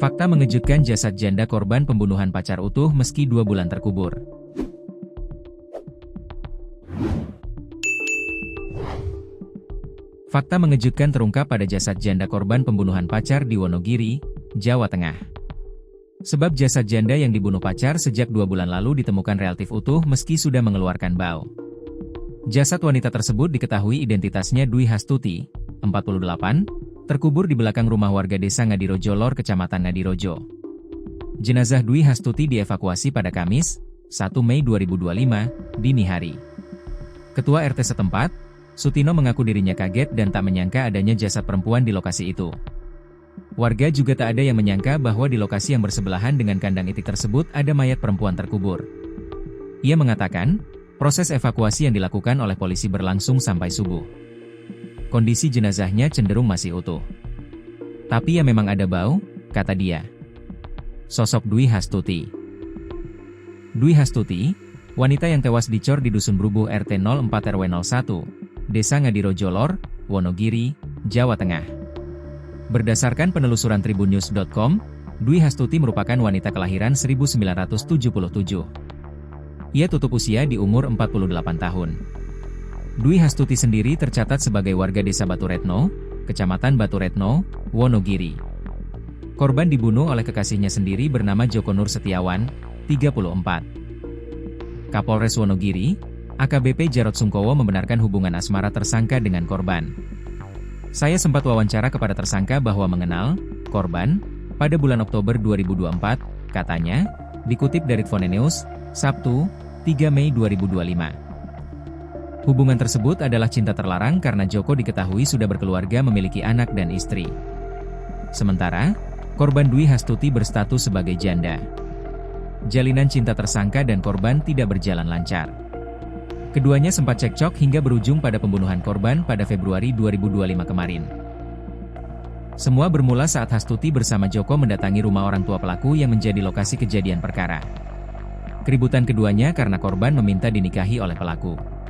Fakta mengejutkan, jasad janda korban pembunuhan pacar utuh meski 2 bulan terkubur. Fakta mengejutkan terungkap pada jasad janda korban pembunuhan pacar di Wonogiri, Jawa Tengah. Sebab jasad janda yang dibunuh pacar sejak 2 bulan lalu ditemukan relatif utuh meski sudah mengeluarkan bau. Jasad wanita tersebut diketahui identitasnya Dwi Hastuti, 48, terkubur di belakang rumah warga desa Ngadirojo Lor, Kecamatan Ngadirojo. Jenazah Dwi Hastuti dievakuasi pada Kamis, 1 Mei 2025, dini hari. Ketua RT setempat, Sutino, mengaku dirinya kaget dan tak menyangka adanya jasad perempuan di lokasi itu. Warga juga tak ada yang menyangka bahwa di lokasi yang bersebelahan dengan kandang itik tersebut ada mayat perempuan terkubur. Ia mengatakan, proses evakuasi yang dilakukan oleh polisi berlangsung sampai subuh. Kondisi jenazahnya cenderung masih utuh. Tapi ya memang ada bau, kata dia. Sosok Dwi Hastuti. Dwi Hastuti, wanita yang tewas dicor di Dusun Brubuh RT 04 RW 01, Desa Ngadirojo Lor, Wonogiri, Jawa Tengah. Berdasarkan penelusuran tribunnews.com, Dwi Hastuti merupakan wanita kelahiran 1977. Ia tutup usia di umur 48 tahun. Dwi Hastuti sendiri tercatat sebagai warga desa Baturetno, Kecamatan Baturetno, Wonogiri. Korban dibunuh oleh kekasihnya sendiri bernama Joko Nur Setiawan, 34. Kapolres Wonogiri, AKBP Jarod Sungkowo, membenarkan hubungan asmara tersangka dengan korban. Saya sempat wawancara kepada tersangka bahwa mengenal korban pada bulan Oktober 2024, katanya, dikutip dari Fonenews, Sabtu, 3 Mei 2025. Hubungan tersebut adalah cinta terlarang karena Joko diketahui sudah berkeluarga, memiliki anak dan istri. Sementara, korban Dwi Hastuti berstatus sebagai janda. Jalinan cinta tersangka dan korban tidak berjalan lancar. Keduanya sempat cekcok hingga berujung pada pembunuhan korban pada Februari 2025 kemarin. Semua bermula saat Hastuti bersama Joko mendatangi rumah orang tua pelaku yang menjadi lokasi kejadian perkara. Keributan keduanya karena korban meminta dinikahi oleh pelaku.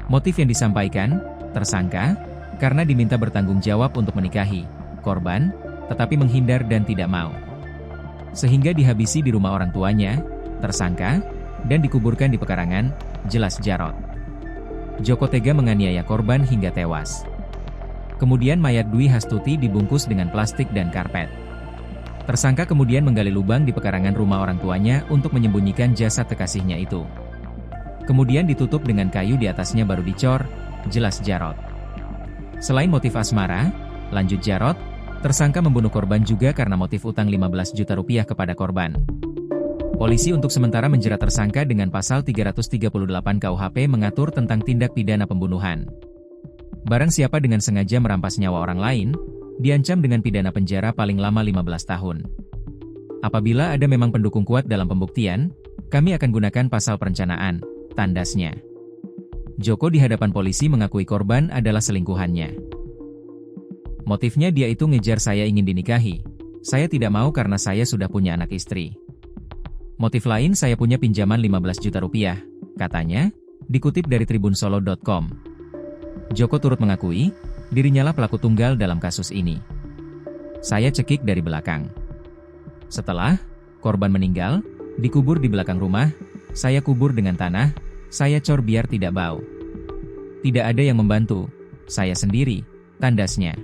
Motif yang disampaikan, tersangka, karena diminta bertanggung jawab untuk menikahi korban, tetapi menghindar dan tidak mau. Sehingga dihabisi di rumah orang tuanya, tersangka, dan dikuburkan di pekarangan, jelas Jarod. Joko tega menganiaya korban hingga tewas. Kemudian mayat Dwi Hastuti dibungkus dengan plastik dan karpet. Tersangka kemudian menggali lubang di pekarangan rumah orang tuanya untuk menyembunyikan jasad kekasihnya itu. Kemudian ditutup dengan kayu di atasnya baru dicor, jelas Jarod. Selain motif asmara, lanjut Jarod, tersangka membunuh korban juga karena motif utang 15 juta rupiah kepada korban. Polisi untuk sementara menjerat tersangka dengan pasal 338 KUHP mengatur tentang tindak pidana pembunuhan. Barang siapa dengan sengaja merampas nyawa orang lain, diancam dengan pidana penjara paling lama 15 tahun. Apabila ada memang pendukung kuat dalam pembuktian, kami akan gunakan pasal perencanaan, tandasnya. Joko di hadapan polisi mengakui korban adalah selingkuhannya. Motifnya dia itu ngejar saya ingin dinikahi. Saya tidak mau karena saya sudah punya anak istri. Motif lain, saya punya pinjaman 15 juta rupiah, katanya, dikutip dari tribunsolo.com. Joko turut mengakui, dirinya lah pelaku tunggal dalam kasus ini. Saya cekik dari belakang. Setelah korban meninggal, dikubur di belakang rumah, saya kubur dengan tanah, saya cor biar tidak bau. Tidak ada yang membantu, saya sendiri, tandasnya.